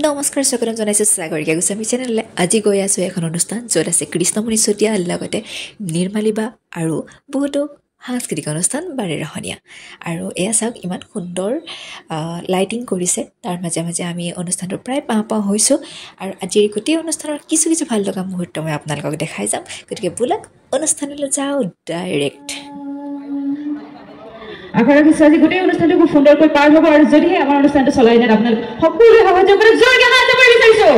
নমস্কাৰ সকলোকে জনাইছোঁ সাগৰিকা গোস্বামী চেনেললৈ। আজি গৈ আছোঁ এখন অনুষ্ঠান য'ত আছে কৃষ্ণমণি চুতীয়া, লগতে নিৰ্মালী বা আৰু বহুতো সাংস্কৃতিক অনুষ্ঠান বাৰে ৰহণীয়া। আৰু এয়া চাওক ইমান সুন্দৰ লাইটিং কৰিছে, তাৰ মাজে মাজে আমি অনুষ্ঠানটো প্ৰায় পাওঁ হৈছোঁ। আৰু আজিৰ গোটেই অনুষ্ঠানৰ কিছু কিছু ভাল লগা মুহূৰ্ত মই আপোনালোকক দেখাই যাম। গতিকে বোলক অনুষ্ঠানলৈ যাওঁ ডাইৰেক্ট। আশা ৰাখিছো আজি গোটেই অনুষ্ঠানটো খুব সুন্দৰকৈ পাৰ হ'ব। আৰু যদিহে আমাৰ অনুষ্ঠানটো চলাই যায় আপোনালোক সকলোৱে সহযোগ কৰি জোৰকৈ হাত দিব বিচাৰিছো।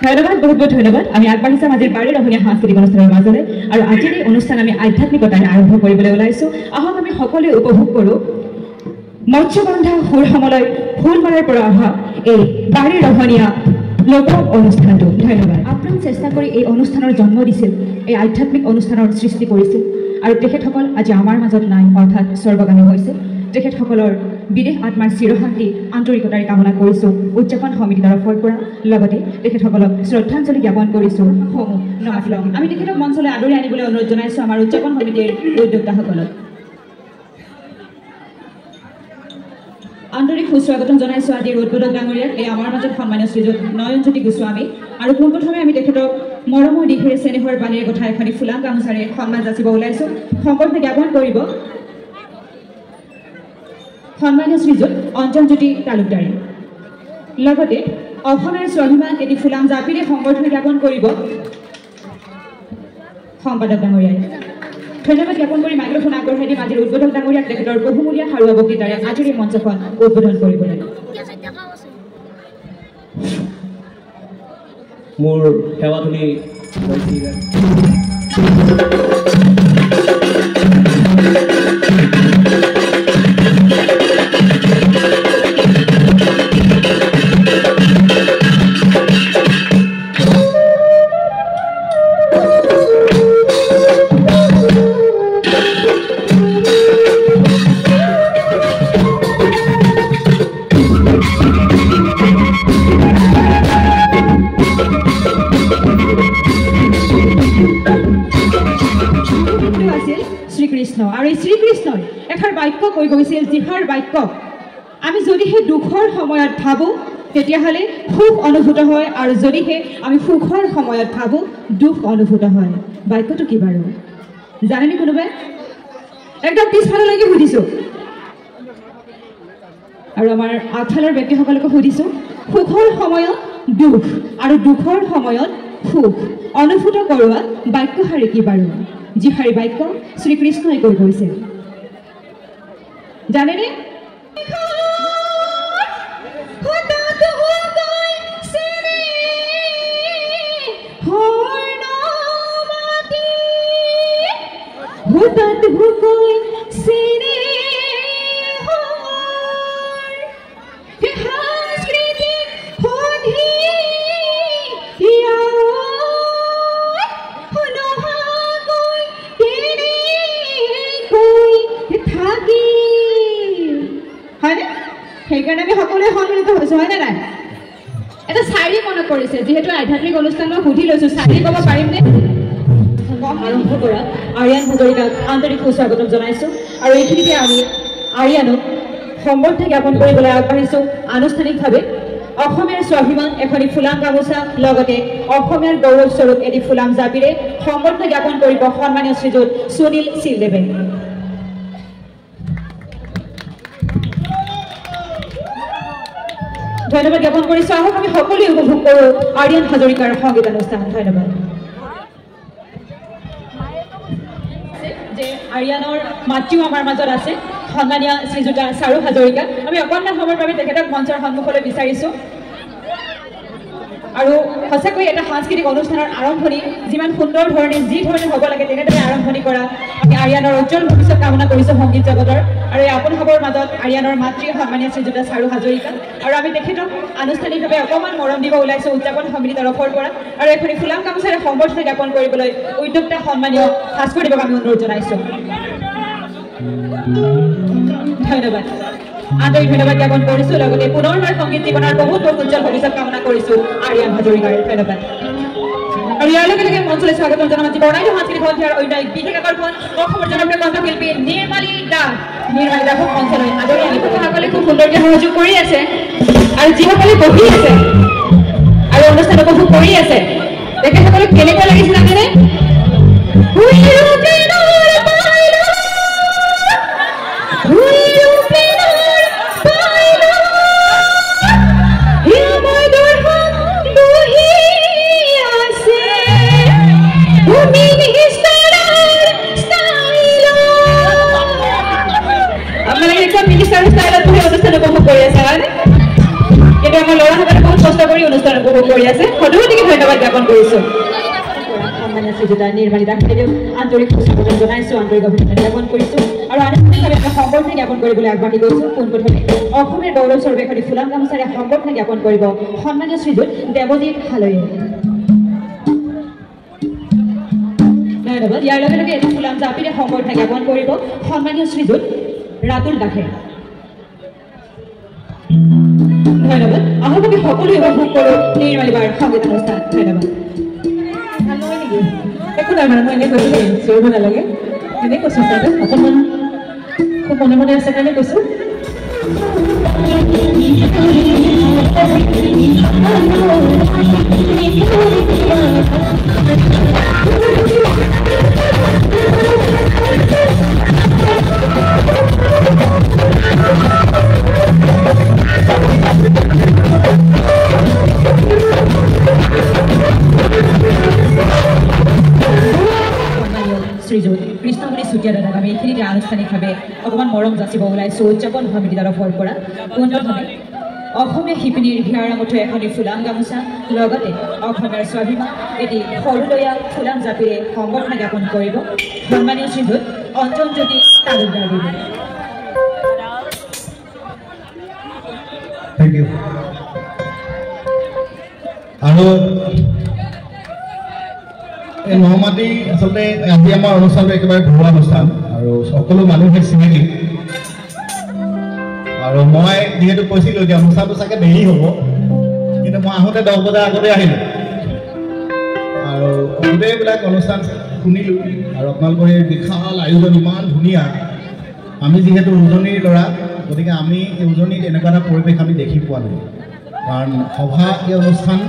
ধন্যবাদ, বহুত বহুত ধন্যবাদ। আমি আগবাঢ়ি যাম আজিৰ বাৰে ৰহণীয়া সাংস্কৃতিক অনুষ্ঠানৰ মাজলৈ। আৰু আজিৰ এই অনুষ্ঠান আমি আধ্যাত্মিকতাৰে আৰম্ভ কৰিবলৈ ওলাইছোঁ। আহক আমি সকলোৱে উপভোগ কৰোঁ মৎস্যগন্ধা সুৰ সমলয় ফুলমালাৰ পৰা অহা এই বাৰে ৰহণীয়া লোক অনুষ্ঠানটো। ধন্যবাদ। আপ্ৰাণ চেষ্টা কৰি এই অনুষ্ঠানৰ জন্ম দিছিল, এই আধ্যাত্মিক অনুষ্ঠানৰ সৃষ্টি কৰিছিল। আৰু তেখেতসকল আজি আমাৰ মাজত নাই, অৰ্থাৎ স্বৰ্গগামী হৈছে। তেখেতসকলৰ বিদেশ আত্মাৰ চিৰশান্তি আন্তৰিকতাৰে কামনা কৰিছোঁ উদযাপন সমিতিৰ তৰফৰ পৰা। লগতে তেখেতসকলক শ্ৰদ্ধাঞ্জলি জ্ঞাপন কৰিছোঁ। আমি তেখেতক মঞ্চলৈ আদৰি আনিবলৈ অনুৰোধ জনাইছোঁ আমাৰ উদযাপন সমিতিৰ উদ্যোক্তাসকলক। আন্তৰিক সুস্বাগতম জনাইছোঁ আজিৰ উদ্বোধক ডাঙৰীয়াক, এই আমাৰ মাজত সন্মানীয় শ্ৰীযুত নয়নজ্যোতি গোস্বামী। আৰু পোনপ্ৰথমে আমি তেখেতক মৰমৰ দিশেৰে চেনেহৰ বাণীৰে কথা এখনি ফুলা গামোচাৰে সন্মান যাচিব ওলাইছোঁ। সম্পৰ্কে জ্ঞাপন কৰিব সন্মানীয় শ্ৰীযুত অঞ্জনজ্যোতি তালুকদাৰে। লগতে অসমৰ স্বাভিমান এটি ফুলাম জাপিৰে সম্বৰ্ধনা জ্ঞাপন কৰিব সম্পাদক ডাঙৰীয়াই। ধন্যবাদ জ্ঞাপন কৰি মাইক্ৰফোন আগবঢ়াই দিম আজিৰ উদ্বোধক ডাঙৰীয়াক তেখেতৰ বহুমূলীয়া সাৰুৱা বক্তৃতাৰে আজিৰ এই মঞ্চখন উদ্বোধন কৰিবলৈ। মোৰ সেৱাধুলি শ্ৰীকৃষ্ণ। আৰু এই শ্ৰীকৃষ্ণই এষাৰ বাক্য কৈ গৈছিল, যিষাৰ বাক্য আমি যদিহে দুখৰ সময়ত ভাবোঁ তেতিয়াহ'লে সুখ অনুভূত হয়, আৰু যদিহে আমি সুখৰ সময়ত ভাবোঁ দুখ অনুভূত হয়। বাক্যটো কি বাৰু জানেনে কোনোবাই? একদম পিছফাললৈকে সুধিছোঁ আৰু আমাৰ আগফালৰ ব্যক্তিসকলকো সুধিছোঁ। সুখৰ সময়ত দুখ আৰু দুখৰ সময়ত সুখ অনুভূত কৰোৱা বাক্যশাৰী কি বাৰু? যিষাৰি বাক্য শ্ৰীকৃষ্ণই কৈ গৈছে জানেনে? হয়নে? সেইকাৰণে আমি সকলোৱে সন্মিলিত হৈছোঁ, হয়নে নাই? এটা চাৰি মনত কৰিছে, যিহেতু আধ্যাত্মিক অনুষ্ঠান মই সুধি লৈছোঁ, চাৰি ক'ব পাৰিমনে? আৰম্ভ কৰা আৰিয়ান হাজৰিকাক আন্তৰিক সুস্বাগতম জনাইছোঁ। আৰু এইখিনিতে আমি আৰিয়ানক সম্বৰ্ধনা জ্ঞাপন কৰিবলৈ আগবাঢ়িছোঁ আনুষ্ঠানিকভাৱে। অসমীয়াৰ স্বাভিমান এখনি ফুলাম গামোচা, লগতে অসমীয়াৰ গৌৰৱস্বৰূপ এটি ফুলাম জাপিৰে সম্বৰ্ধনা জ্ঞাপন কৰিব সন্মানীয় শ্ৰীযুত সুনীল চিলদেৱে। ধন্যবাদ জ্ঞাপন কৰিছোঁ। আহক আমি সকলোৱে উপভোগ কৰোঁ আৰিয়ান হাজৰিকাৰ সংগীতানুষ্ঠান। ধন্যবাদ। যে আৰিয়ানৰ মাতৃও আমাৰ মাজত আছে, সন্মানীয় শ্ৰীযুতা চাৰু হাজৰিকা। আমি অকণমান সময়ৰ বাবে তেখেতক মঞ্চৰ সন্মুখলৈ বিচাৰিছোঁ। আৰু সঁচাকৈ এটা সাংস্কৃতিক অনুষ্ঠানৰ আৰম্ভণি যিমান সুন্দৰ ধৰণে যি ধৰণে হ'ব লাগে তেনেদৰে আৰম্ভণি কৰা আমি আৰিয়ানৰ উজ্জ্বল ভৱিষ্যত কামনা কৰিছোঁ সংগীত জগতৰ। আৰু এই আপোনভাৱৰ মাজত আৰিয়ানৰ মাতৃ সন্মানীয় শ্ৰীযুতা চাৰু হাজৰিকা। আৰু আমি তেখেতক আনুষ্ঠানিকভাৱে অকণমান মৰম দিব ওলাইছোঁ উদযাপন সমিতিৰ তৰফৰ পৰা। আৰু এখনি ফুলাম গামোচাৰে সম্বৰ্ধনা জ্ঞাপন কৰিবলৈ উদ্যোক্তা সন্মানীয় ভাস্কৰদেৱক আমি অনুৰোধ জনাইছোঁ। ধন্যবাদ, আন্তৰিক ধন্যবাদ জ্ঞাপন কৰিছোঁ। লগতে পুনৰবাৰ সংগীত জীৱনৰ বহুত বহুত উজ্জ্বল ভৱিষ্যত কামনা কৰিছোঁ আৰিয়ান হাজৰিকাৰ। ধন্যবাদ। আৰু ইয়াৰ লগে লগে মঞ্চলৈ স্বাগতম জনাম আজি বৰ্ণাঢ্য সাংস্কৃতিক সন্ধিয়াৰ অন্য এক বিশেষ আকৰ্ষণ অসমৰ জনপ্ৰিয় কণ্ঠশিল্পী নিৰ্মালী দাস। নিৰ্মালিতা খুব অঞ্চললৈ আদৰি আনিব সকলে খুব সুন্দৰকৈ সহযোগ কৰি আছে আৰু যিসকলে বহি আছে আৰু অনুষ্ঠান উপভোগ কৰি আছে তেখেতসকলক কেনেকুৱা লাগিছিল জানেনে কিন্তু আমাৰ ল'ৰাসকলে বহুত কষ্ট কৰি অনুষ্ঠান উপভোগ কৰি আছে সদুমতিকে ধন্যবাদ জ্ঞাপন কৰিছোঁ সন্মানীয় শ্ৰীযুতা নিৰ্মালিতা খেলিও আন্তৰিক সুস্বাগতম জনাইছোঁ আন্তৰিক অভিনন্দন জ্ঞাপন কৰিছোঁ আৰু আনুষ্ঠানিকভাৱে এটা সম্বৰ্ধনা জ্ঞাপন কৰিবলৈ আগবাঢ়ি গৈছোঁ পোনপ্ৰথমে অসমৰ গৌৰৱস্বৰূপে এখন ফুলাম গামোচাৰে সম্বৰ্ধনা জ্ঞাপন কৰিব সন্মানীয় শ্ৰীযুত দেৱজিৎ হালৈয়ে ধন্যবাদ ইয়াৰ লগে লগে এটা ফুলাম জাপিৰে সম্বৰ্ধনা জ্ঞাপন কৰিব সন্মানীয় শ্ৰীযুত ৰাতুল দাসে ধন্যবাদ আহক আমি সকলোৱে উপভোগ কৰোঁ নিৰ্মালিবাৰ সংগীত অনুষ্ঠান ধন্যবাদ একো নাই মানে মই এনেই কৈছোঁ দেই চিঞৰিব নালাগে এনেই কৈছোঁ আচলতে অকণমান খুব মনে মনে আছে কাৰণে কৈছোঁ শ্ৰীযুত কৃষ্ণমণি চুতীয়া দাদাক আমি এইখিনিতে আনুষ্ঠানিকভাৱে অকণমান মৰম যাচিব ওলাইছোঁ উদযাপন সমিতি তৰফৰ পৰা পোনপ্ৰথমে অসমীয়া শিপিনীৰ হিয়াৰামঠু এখনি ফুলাম গামোচা লগতে অসমৰ স্বাভিমান এটি সৰুলয়া ফুলাম জাপিৰে সম্বৰ্ধনা জ্ঞাপন কৰিব সন্মানীয় শ্ৰীযুত অঞ্জন জ্যোতি তালুকদাৰ দেৱে Thank you. আৰু এই নহমাটি আচলতে আজি আমাৰ অনুষ্ঠানটো একেবাৰে ঘৰুৱা অনুষ্ঠান আৰু সকলো মানুহে চিনাকি আৰু মই যিহেতু কৈছিলোঁ যে অনুষ্ঠানটো চাগে দেৰি হ'ব কিন্তু মই আহোঁতে 10 বজাৰ আগতে আহিলোঁ আৰু গোটেইবিলাক অনুষ্ঠান শুনিলোঁ আৰু আপোনালোকৰ এই বিশাল আয়োজন ইমান ধুনীয়া আমি যিহেতু উজনিৰ ল'ৰা গতিকে আমি এই উজনিত এনেকুৱা এটা পৰিৱেশ আমি দেখি পোৱা নাই কাৰণ সভা এই অনুষ্ঠান